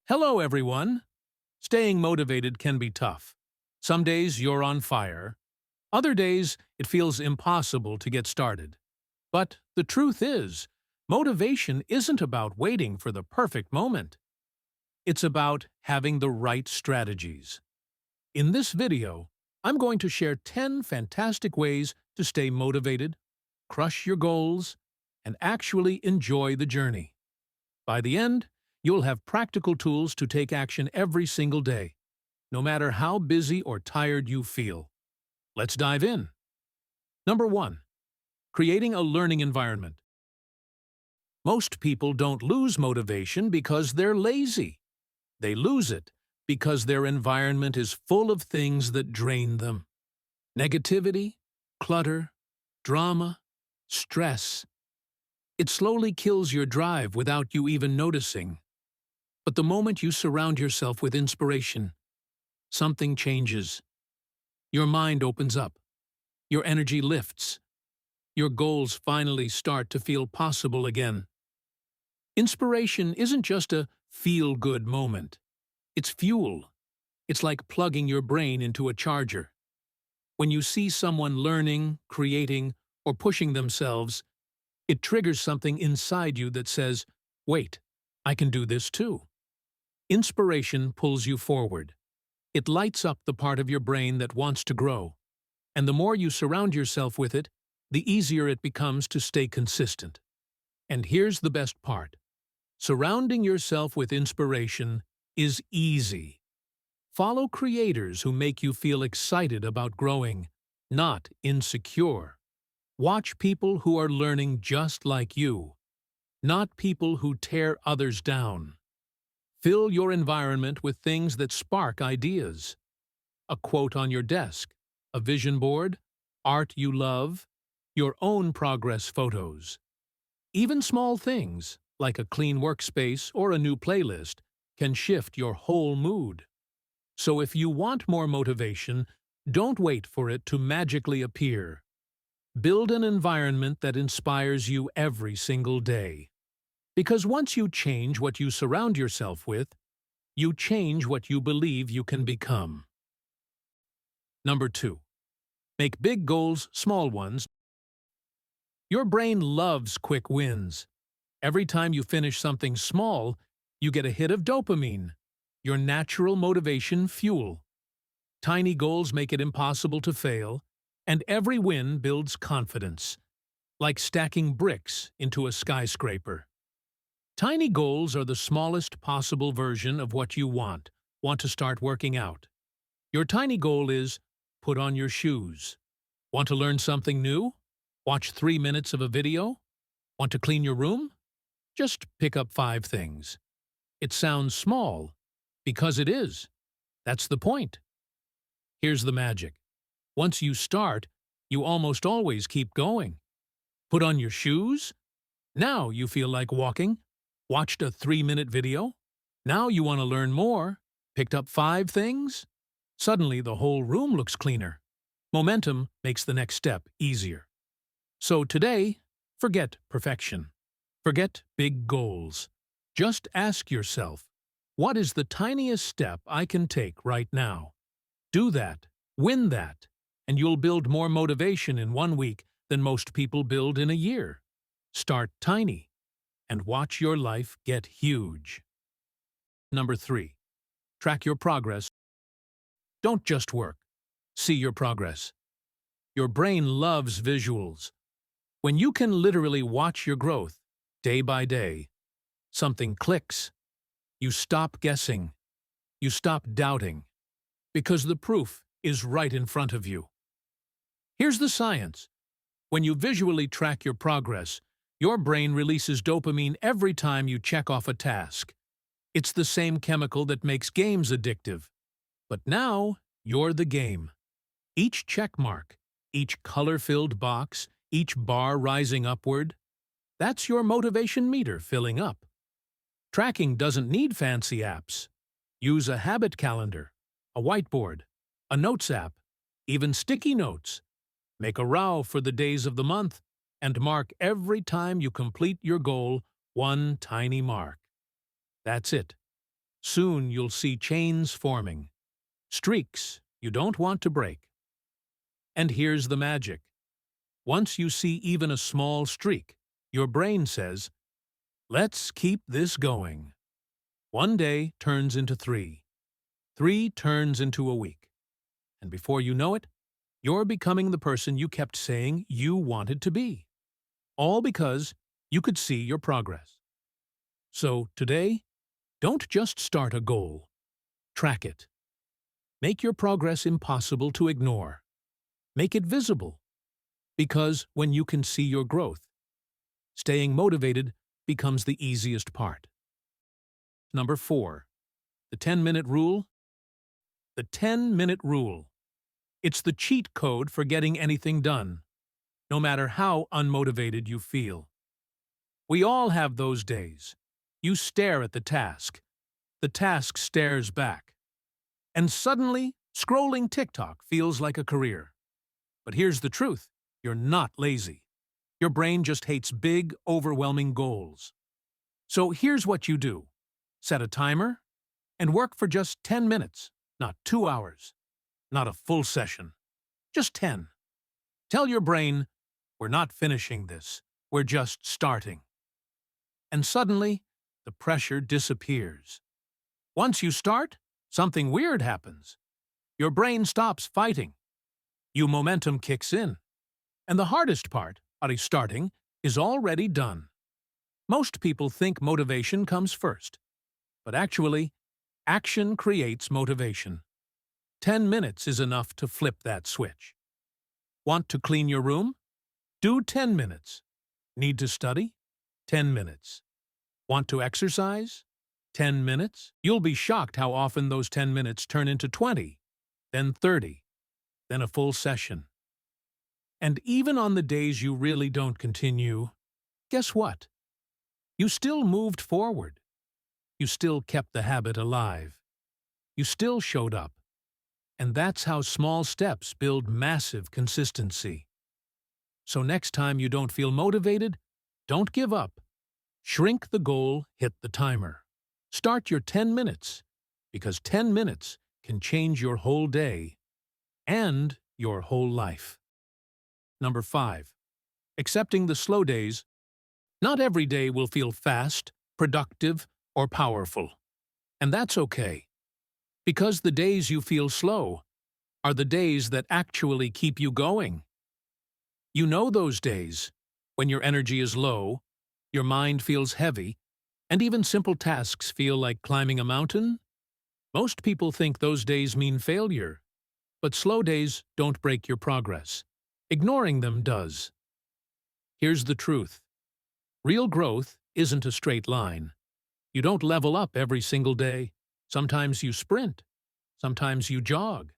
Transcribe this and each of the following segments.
Hello, everyone. Staying motivated can be tough. Some days you're on fire. Other days it feels impossible to get started. But the truth is, motivation isn't about waiting for the perfect moment. It's about having the right strategies. In this video, I'm going to share 10 fantastic ways to stay motivated, crush your goals, and actually enjoy the journey. By the end, you'll have practical tools to take action every single day, no matter how busy or tired you feel. Let's dive in. Number 1. Creating a learning environment. Most people don't lose motivation because they're lazy. They lose it because their environment is full of things that drain them. Negativity, clutter, drama, stress. It slowly kills your drive without you even noticing. But the moment you surround yourself with inspiration, something changes. Your mind opens up. Your energy lifts. Your goals finally start to feel possible again. Inspiration isn't just a feel-good moment. It's fuel. It's like plugging your brain into a charger. When you see someone learning, creating, or pushing themselves, it triggers something inside you that says, "Wait, I can do this too." Inspiration pulls you forward. It lights up the part of your brain that wants to grow. And the more you surround yourself with it, the easier it becomes to stay consistent. And here's the best part. Surrounding yourself with inspiration is easy. Follow creators who make you feel excited about growing, not insecure. Watch people who are learning just like you, not people who tear others down. Fill your environment with things that spark ideas. A quote on your desk, a vision board, art you love, your own progress photos. Even small things, like a clean workspace or a new playlist, can shift your whole mood. So if you want more motivation, don't wait for it to magically appear. Build an environment that inspires you every single day. Because once you change what you surround yourself with, you change what you believe you can become. Number 2. Make big goals small ones. Your brain loves quick wins. Every time you finish something small, you get a hit of dopamine, your natural motivation fuel. Tiny goals make it impossible to fail, and every win builds confidence, like stacking bricks into a skyscraper. Tiny goals are the smallest possible version of what you want. Want to start working out? Your tiny goal is, put on your shoes. Want to learn something new? Watch 3 minutes of a video? Want to clean your room? Just pick up 5 things. It sounds small, because it is. That's the point. Here's the magic. Once you start, you almost always keep going. Put on your shoes? Now you feel like walking. Watched a 3-minute video? Now you want to learn more. Picked up 5 things? Suddenly the whole room looks cleaner. Momentum makes the next step easier. So today, forget perfection. Forget big goals. Just ask yourself, what is the tiniest step I can take right now? Do that, win that, and you'll build more motivation in 1 week than most people build in a year. Start tiny, and watch your life get huge. Number 3. Track your progress. Don't just work. See your progress. Your brain loves visuals. When you can literally watch your growth, day by day, something clicks. You stop guessing. You stop doubting. Because the proof is right in front of you. Here's the science. When you visually track your progress, your brain releases dopamine every time you check off a task. It's the same chemical that makes games addictive. But now, you're the game. Each check mark, each color-filled box, each bar rising upward, that's your motivation meter filling up. Tracking doesn't need fancy apps. Use a habit calendar, a whiteboard, a notes app, even sticky notes. Make a row for the days of the month, and mark every time you complete your goal 1 tiny mark. That's it. Soon you'll see chains forming, streaks you don't want to break. And here's the magic. Once you see even a small streak, your brain says, "Let's keep this going." One day turns into three. Three turns into a week. And before you know it, you're becoming the person you kept saying you wanted to be. All because you could see your progress. So today, don't just start a goal. Track it. Make your progress impossible to ignore. Make it visible. Because when you can see your growth, staying motivated becomes the easiest part. Number 4. The 10-minute rule. The 10-minute rule. It's the cheat code for getting anything done, no matter how unmotivated you feel. We all have those days. You stare at the task stares back. And suddenly, scrolling TikTok feels like a career. But here's the truth. You're not lazy. Your brain just hates big, overwhelming goals. So here's what you do. Set a timer and work for just 10 minutes, not 2 hours, not a full session, just 10. Tell your brain, we're not finishing this, we're just starting. And suddenly, the pressure disappears. Once you start, something weird happens. Your brain stops fighting. Your momentum kicks in. And the hardest part, starting, is already done. Most people think motivation comes first. But actually, action creates motivation. 10 minutes is enough to flip that switch. Want to clean your room? Do 10 minutes. Need to study? 10 minutes. Want to exercise? 10 minutes? You'll be shocked how often those 10 minutes turn into 20, then 30, then a full session. And even on the days you really don't continue, guess what? You still moved forward. You still kept the habit alive. You still showed up. And that's how small steps build massive consistency. So next time you don't feel motivated, don't give up. Shrink the goal, hit the timer. Start your 10 minutes, because 10 minutes can change your whole day and your whole life. Number 5. Accepting the slow days. Not every day will feel fast, productive, or powerful. And that's okay. Because the days you feel slow are the days that actually keep you going. You know those days when your energy is low, your mind feels heavy, and even simple tasks feel like climbing a mountain? Most people think those days mean failure, but slow days don't break your progress. Ignoring them does. Here's the truth. Real growth isn't a straight line. You don't level up every single day. Sometimes you sprint, sometimes you jog,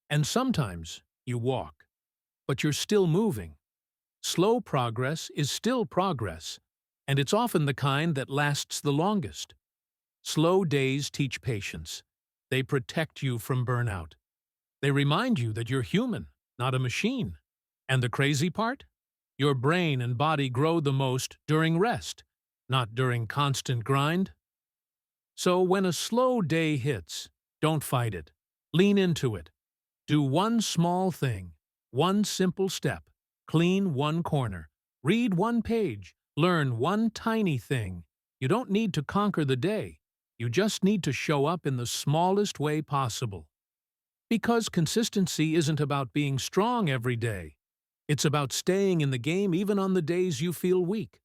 and sometimes you walk. But you're still moving. Slow progress is still progress, and it's often the kind that lasts the longest. Slow days teach patience. They protect you from burnout. They remind you that you're human, not a machine. And the crazy part? Your brain and body grow the most during rest, not during constant grind. So when a slow day hits, don't fight it. Lean into it. Do one small thing, one simple step. Clean one corner. Read one page. Learn one tiny thing. You don't need to conquer the day. You just need to show up in the smallest way possible. Because consistency isn't about being strong every day. It's about staying in the game even on the days you feel weak.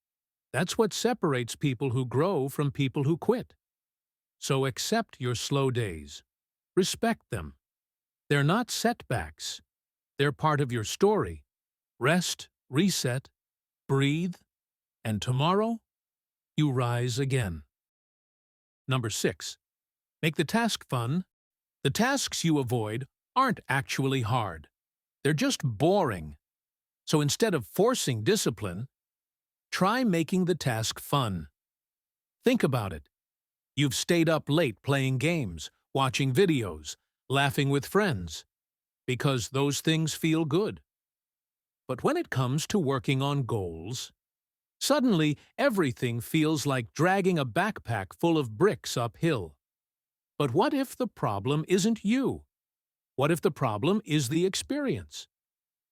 That's what separates people who grow from people who quit. So accept your slow days. Respect them. They're not setbacks. They're part of your story. Rest, reset, breathe, and tomorrow, you rise again. Number 6. Make the task fun. The tasks you avoid aren't actually hard. They're just boring. So instead of forcing discipline, try making the task fun. Think about it. You've stayed up late playing games, watching videos, laughing with friends, because those things feel good. But when it comes to working on goals, suddenly everything feels like dragging a backpack full of bricks uphill. But what if the problem isn't you? What if the problem is the experience?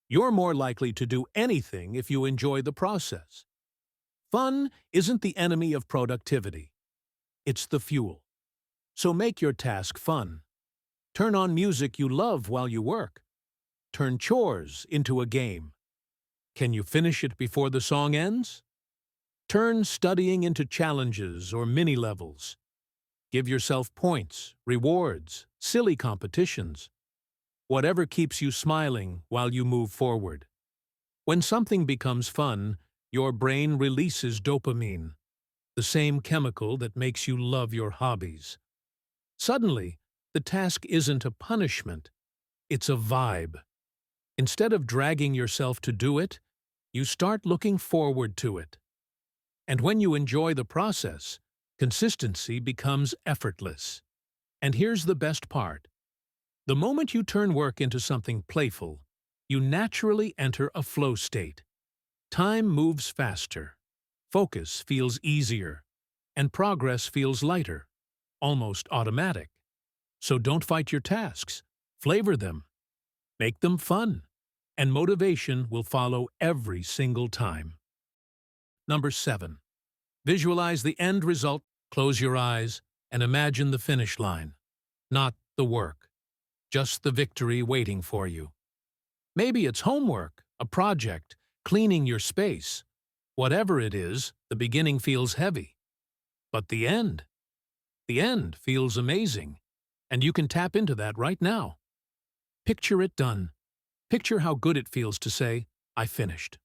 You're more likely to do anything if you enjoy the process. Fun isn't the enemy of productivity. It's the fuel. So make your task fun. Turn on music you love while you work. Turn chores into a game. Can you finish it before the song ends? Turn studying into challenges or mini-levels. Give yourself points, rewards, silly competitions. Whatever keeps you smiling while you move forward. When something becomes fun, your brain releases dopamine, the same chemical that makes you love your hobbies. Suddenly, the task isn't a punishment, it's a vibe. Instead of dragging yourself to do it, you start looking forward to it. And when you enjoy the process, consistency becomes effortless. And here's the best part. The moment you turn work into something playful, you naturally enter a flow state. Time moves faster, focus feels easier, and progress feels lighter, almost automatic. So don't fight your tasks, flavor them, make them fun, and motivation will follow every single time. Number 7. Visualize the end result. Close your eyes and imagine the finish line, not the work, just the victory waiting for you. Maybe it's homework, a project, cleaning your space. Whatever it is, the beginning feels heavy. But the end feels amazing, and you can tap into that right now. Picture it done. Picture how good it feels to say, I finished.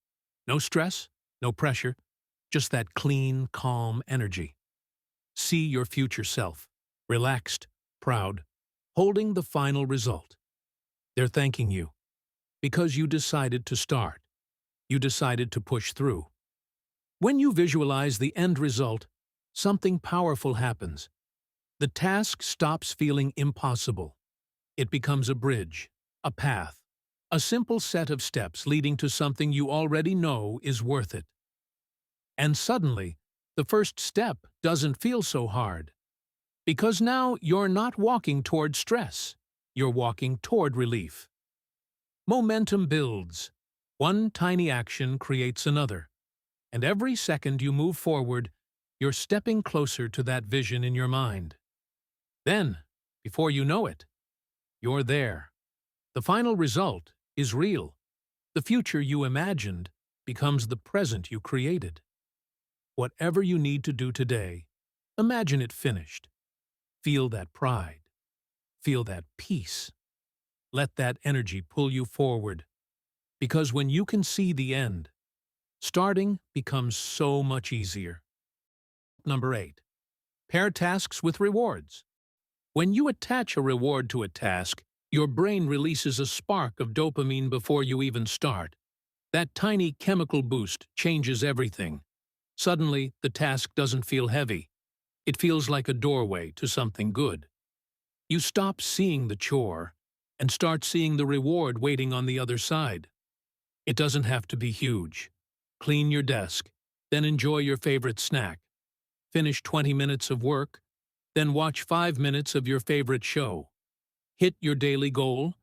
No stress, no pressure, just that clean, calm energy. See your future self, relaxed, proud, holding the final result. They're thanking you because you decided to start. You decided to push through. When you visualize the end result, something powerful happens. The task stops feeling impossible. It becomes a bridge, a path, a simple set of steps leading to something you already know is worth it. And suddenly, the first step doesn't feel so hard. Because now you're not walking toward stress, you're walking toward relief. Momentum builds. One tiny action creates another. And every second you move forward, you're stepping closer to that vision in your mind. Then, before you know it, you're there. The final result is real. The future you imagined becomes the present you created. Whatever you need to do today, imagine it finished. Feel that pride. Feel that peace. Let that energy pull you forward. Because when you can see the end, starting becomes so much easier. Number 8. Pair tasks with rewards. When you attach a reward to a task, your brain releases a spark of dopamine before you even start. That tiny chemical boost changes everything. Suddenly, the task doesn't feel heavy. It feels like a doorway to something good. You stop seeing the chore and start seeing the reward waiting on the other side. It doesn't have to be huge. Clean your desk, then enjoy your favorite snack. Finish 20 minutes of work, then watch 5 minutes of your favorite show. Hit your daily goal,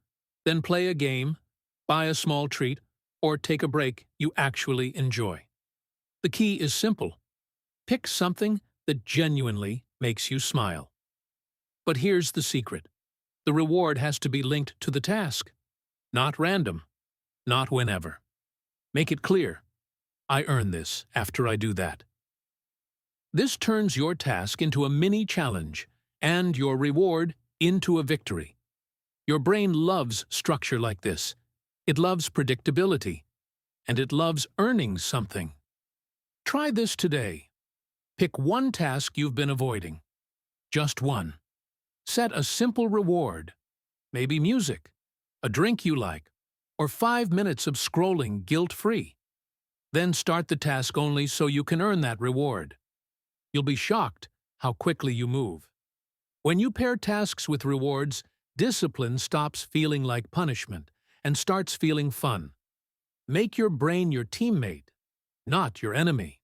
then play a game, buy a small treat, or take a break you actually enjoy. The key is simple. Pick something that genuinely makes you smile. But here's the secret. The reward has to be linked to the task. Not random. Not whenever. Make it clear. I earn this after I do that. This turns your task into a mini challenge and your reward into a victory. Your brain loves structure like this. It loves predictability. And it loves earning something. Try this today. Pick one task you've been avoiding. Just one. Set a simple reward. Maybe music, a drink you like, or 5 minutes of scrolling guilt-free. Then start the task only so you can earn that reward. You'll be shocked how quickly you move. When you pair tasks with rewards, discipline stops feeling like punishment and starts feeling fun. Make your brain your teammate, not your enemy.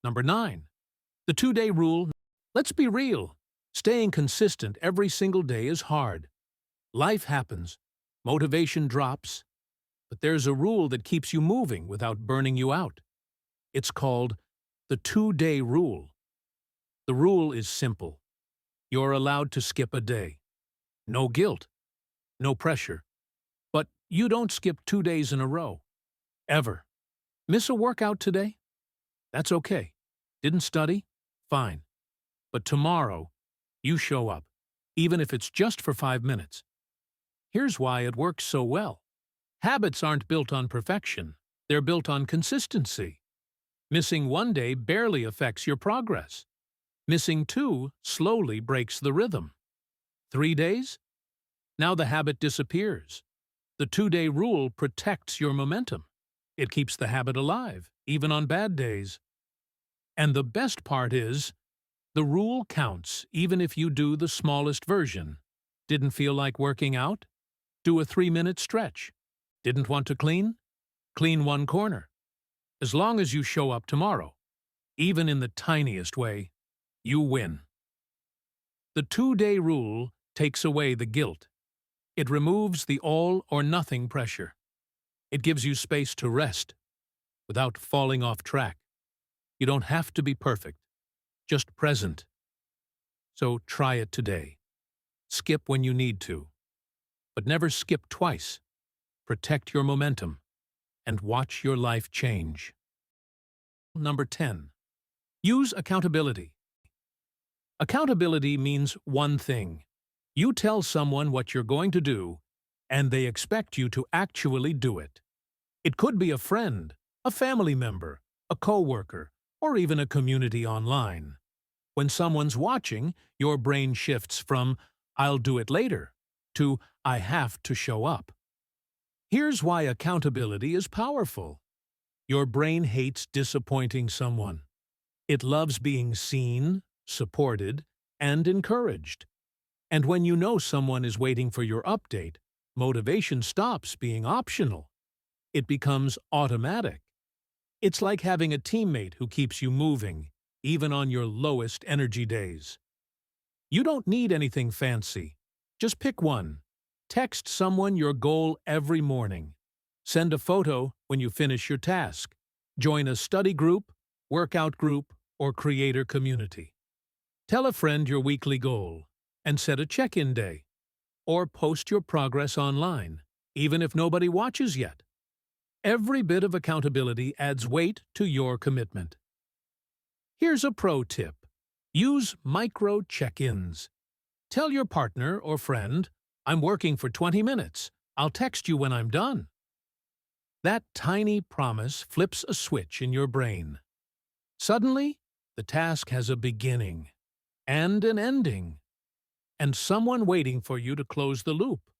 Number 9. The 2-day rule. Let's be real. Staying consistent every single day is hard. Life happens, motivation drops, but there's a rule that keeps you moving without burning you out. It's called the 2-day rule. The rule is simple. You're allowed to skip a day. No guilt, no pressure. But you don't skip 2 days in a row. Ever. Miss a workout today? That's okay. Didn't study? Fine. But tomorrow, you show up, even if it's just for 5 minutes. Here's why it works so well. Habits aren't built on perfection. They're built on consistency. Missing 1 day barely affects your progress. Missing 2 slowly breaks the rhythm. 3 days? Now the habit disappears. The 2-day rule protects your momentum. It keeps the habit alive, even on bad days. And the best part is, the rule counts even if you do the smallest version. Didn't feel like working out? Do a 3-minute stretch. Didn't want to clean? Clean 1 corner. As long as you show up tomorrow, even in the tiniest way, you win. The 2-day rule takes away the guilt. It removes the all-or-nothing pressure. It gives you space to rest without falling off track. You don't have to be perfect, just present. So try it today. Skip when you need to, but never skip twice. Protect your momentum and watch your life change. Number 10. Use accountability. Accountability means one thing. You tell someone what you're going to do, and they expect you to actually do it. It could be a friend, a family member, a coworker, or even a community online. When someone's watching, your brain shifts from "I'll do it later" to "I have to show up." Here's why accountability is powerful. Your brain hates disappointing someone. It loves being seen, supported, and encouraged. And when you know someone is waiting for your update, motivation stops being optional. It becomes automatic. It's like having a teammate who keeps you moving, even on your lowest energy days. You don't need anything fancy. Just pick one. Text someone your goal every morning. Send a photo when you finish your task. Join a study group, workout group, or creator community. Tell a friend your weekly goal and set a check-in day. Or post your progress online, even if nobody watches yet. Every bit of accountability adds weight to your commitment. Here's a pro tip. Use micro check-ins. Tell your partner or friend, "I'm working for 20 minutes. I'll text you when I'm done." That tiny promise flips a switch in your brain. Suddenly, the task has a beginning and an ending, and someone waiting for you to close the loop.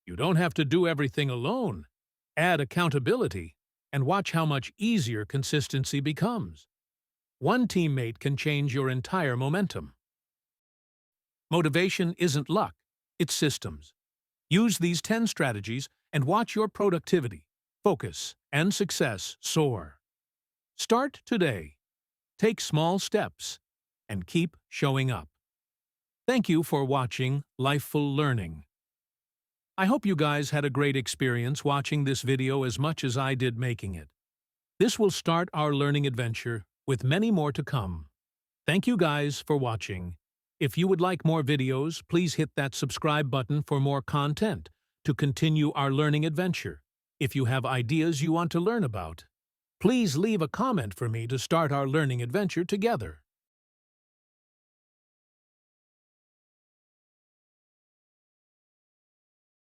You don't have to do everything alone. Add accountability, and watch how much easier consistency becomes. One teammate can change your entire momentum. Motivation isn't luck, it's systems. Use these 10 strategies and watch your productivity, focus, and success soar. Start today. Take small steps, and keep showing up. Thank you for watching Lifeful Learning. I hope you guys had a great experience watching this video as much as I did making it. This will start our learning adventure with many more to come. Thank you guys for watching. If you would like more videos, please hit that subscribe button for more content to continue our learning adventure. If you have ideas you want to learn about, please leave a comment for me to start our learning adventure together.